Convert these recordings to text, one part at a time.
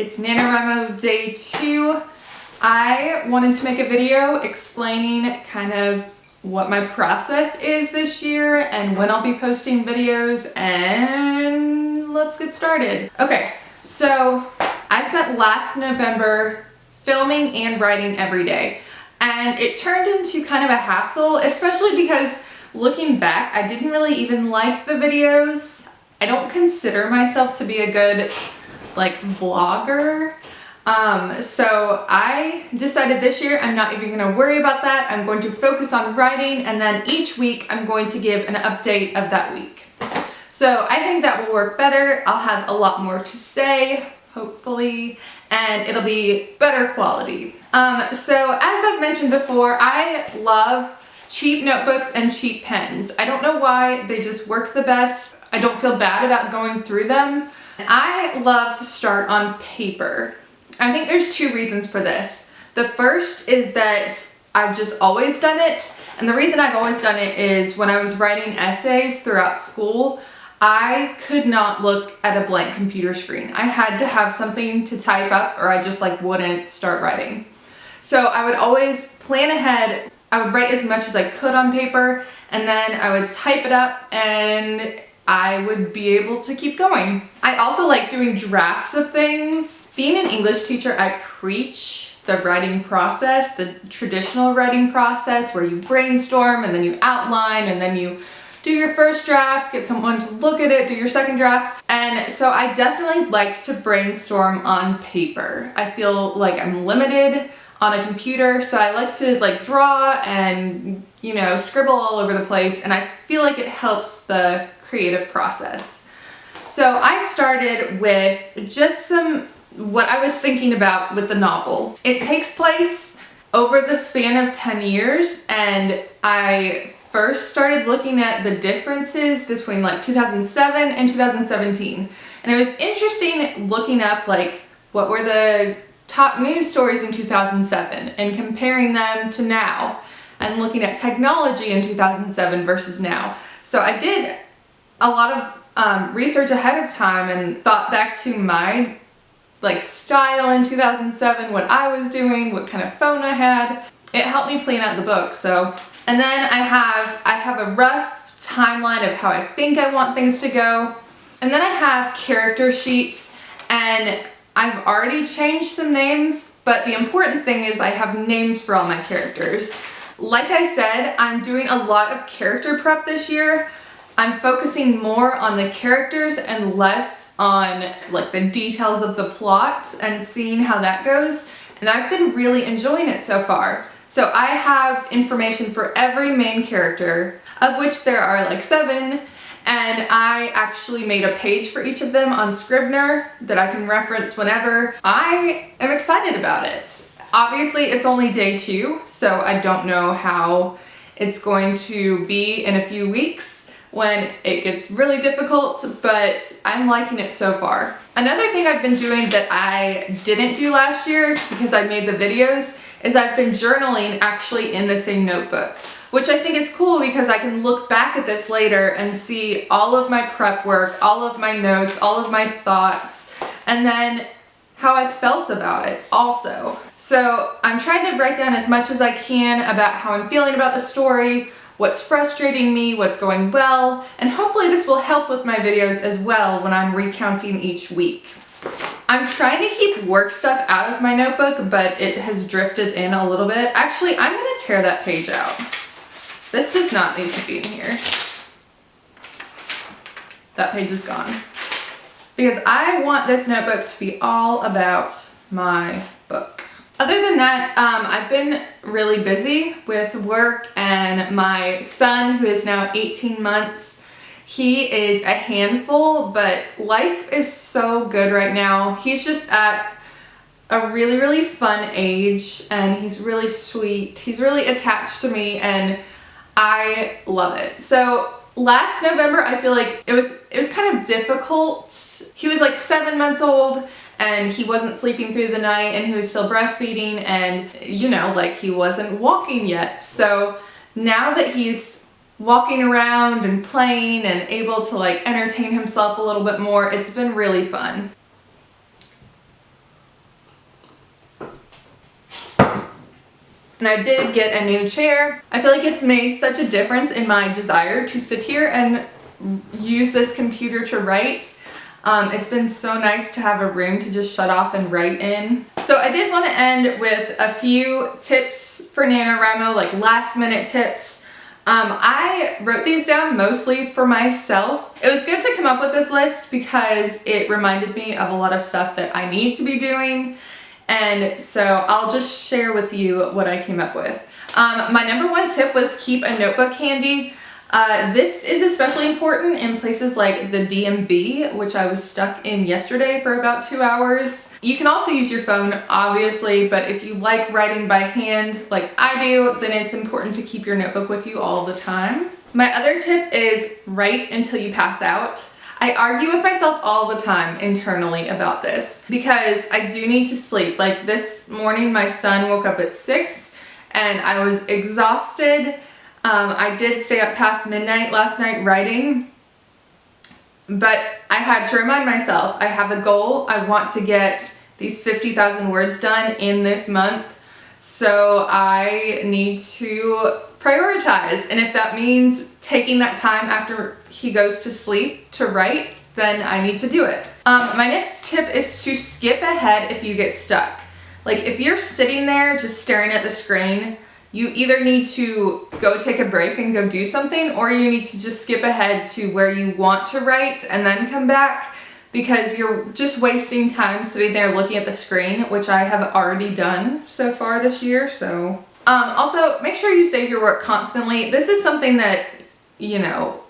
It's NaNoWrimo day 2. I wanted to make a video explaining kind of what my process is this year and when I'll be posting videos, and let's get started. Okay, so I spent last November filming and writing every day, and it turned into kind of a hassle, especially because looking back, I didn't really even like the videos. I don't consider myself to be a good vlogger. So I decided this year I'm not even gonna worry about that. I'm going to focus on writing, and then each week I'm going to give an update of that week. So I think that will work better. I'll have a lot more to say, hopefully, and it'll be better quality. So as I've mentioned before, I love cheap notebooks and cheap pens. I don't know why, they just work the best. I don't feel bad about going through them. I love to start on paper. I think there's 2 reasons for this. The first is that I've just always done it, and the reason I've always done it is when I was writing essays throughout school, I could not look at a blank computer screen. I had to have something to type up or I just wouldn't start writing. So I would always plan ahead. I would write as much as I could on paper, and then I would type it up and I would be able to keep going. I also like doing drafts of things. Being an English teacher, I preach the writing process, the traditional writing process where you brainstorm and then you outline and then you do your first draft, get someone to look at it, do your second draft. And so I definitely like to brainstorm on paper. I feel like I'm limited on a computer, so I like to draw and, scribble all over the place, and I feel like it helps the creative process. So I started with just what I was thinking about with the novel. It takes place over the span of 10 years, and I first started looking at the differences between 2007 and 2017. And it was interesting looking up what were the top news stories in 2007 and comparing them to now, and looking at technology in 2007 versus now. So I did a lot of research ahead of time and thought back to my style in 2007, what I was doing, what kind of phone I had. It helped me plan out the book. So, and then I have a rough timeline of how I think I want things to go. And then I have character sheets, and I've already changed some names, but the important thing is I have names for all my characters. Like I said, I'm doing a lot of character prep this year. I'm focusing more on the characters and less on the details of the plot and seeing how that goes. And I've been really enjoying it so far. So I have information for every main character, of which there are 7. And I actually made a page for each of them on Scrivener that I can reference whenever. I am excited about it. Obviously, it's only day 2, so I don't know how it's going to be in a few weeks when it gets really difficult, but I'm liking it so far. Another thing I've been doing that I didn't do last year because I made the videos is I've been journaling actually in the same notebook, which I think is cool because I can look back at this later and see all of my prep work, all of my notes, all of my thoughts, and then how I felt about it also. So I'm trying to write down as much as I can about how I'm feeling about the story, what's frustrating me, what's going well, and hopefully this will help with my videos as well when I'm recounting each week. I'm trying to keep work stuff out of my notebook, but it has drifted in a little bit. Actually, I'm gonna tear that page out. This does not need to be in here. That page is gone. Because I want this notebook to be all about my book. Other than that, I've been really busy with work, and my son, who is now 18 months, he is a handful, but life is so good right now. He's just at a really, really fun age, and he's really sweet. He's really attached to me, and I love it. So last November, I feel like it was kind of difficult. He was 7 months old, and he wasn't sleeping through the night, and he was still breastfeeding, and he wasn't walking yet. So now that he's walking around and playing and able to entertain himself a little bit more, it's been really fun. And I did get a new chair. I feel like it's made such a difference in my desire to sit here and use this computer to write. It's been so nice to have a room to just shut off and write in. So I did want to end with a few tips for NaNoWrimo, like last minute tips. I wrote these down mostly for myself. It was good to come up with this list because it reminded me of a lot of stuff that I need to be doing. And so I'll just share with you what I came up with. My number one tip was keep a notebook handy. This is especially important in places like the DMV, which I was stuck in yesterday for about 2 hours. You can also use your phone, obviously, but if you like writing by hand like I do, then it's important to keep your notebook with you all the time. My other tip is write until you pass out. I argue with myself all the time internally about this because I do need to sleep. Like this morning, my son woke up at 6 and I was exhausted. I did stay up past midnight last night writing, but I had to remind myself I have a goal. I want to get these 50,000 words done in this month, so I need to prioritize. And if that means taking that time after he goes to sleep to write, then I need to do it. My next tip is to skip ahead if you get stuck. Like if you're sitting there just staring at the screen, you either need to go take a break and go do something, or you need to just skip ahead to where you want to write and then come back, because you're just wasting time sitting there looking at the screen, which I have already done so far this year. So also make sure you save your work constantly. This is something that, you know,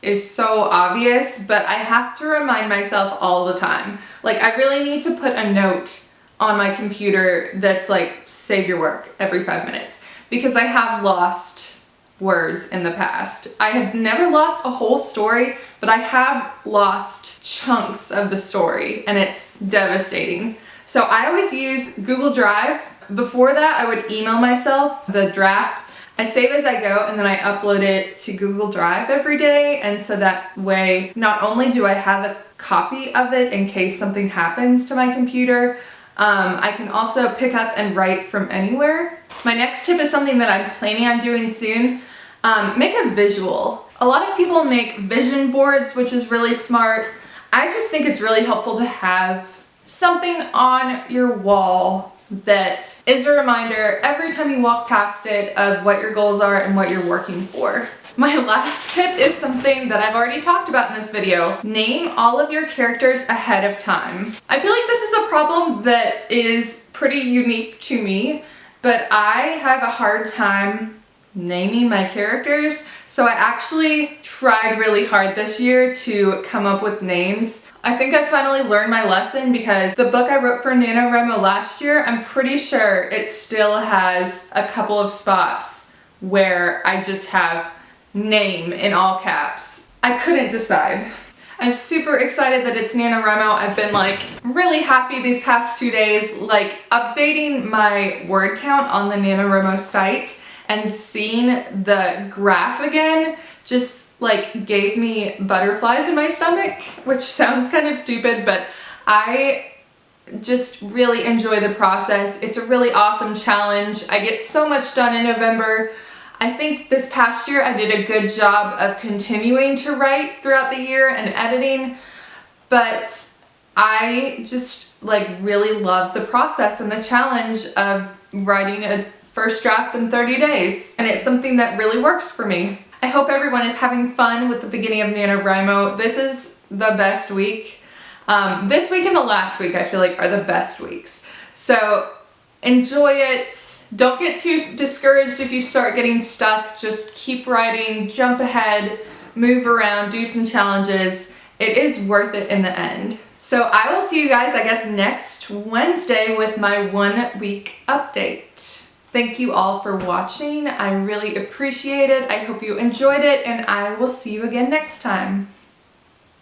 is so obvious, but I have to remind myself all the time. Like I really need to put a note on my computer that's like save your work every 5 minutes. Because I have lost words in the past. I have never lost a whole story, but I have lost chunks of the story, and it's devastating. So I always use Google Drive. Before that, I would email myself the draft. I save as I go, and then I upload it to Google Drive every day, and so that way, not only do I have a copy of it in case something happens to my computer, I can also pick up and write from anywhere. My next tip is something that I'm planning on doing soon. Make a visual. A lot of people make vision boards, which is really smart. I just think it's really helpful to have something on your wall that is a reminder every time you walk past it of what your goals are and what you're working for. My last tip is something that I've already talked about in this video. Name all of your characters ahead of time. I feel like this is a problem that is pretty unique to me, but I have a hard time naming my characters, so I actually tried really hard this year to come up with names. I think I finally learned my lesson because the book I wrote for NaNoWrimo last year, I'm pretty sure it still has a couple of spots where I just have name in all caps. I couldn't decide. I'm super excited that it's NaNoWrimo. I've been like really happy these past 2 days, like updating my word count on the NaNoWrimo site and seeing the graph again just like gave me butterflies in my stomach, which sounds kind of stupid, but I just really enjoy the process. It's a really awesome challenge. I get so much done in November. I think this past year I did a good job of continuing to write throughout the year and editing, but I just like really love the process and the challenge of writing a first draft in 30 days, and it's something that really works for me. I hope everyone is having fun with the beginning of NaNoWrimo. This is the best week. This week and the last week I feel like are the best weeks. So enjoy it. Don't get too discouraged if you start getting stuck. Just keep writing, jump ahead, move around, do some challenges. It is worth it in the end. So I will see you guys, I guess, next Wednesday with my 1 week update. Thank you all for watching. I really appreciate it. I hope you enjoyed it, and I will see you again next time.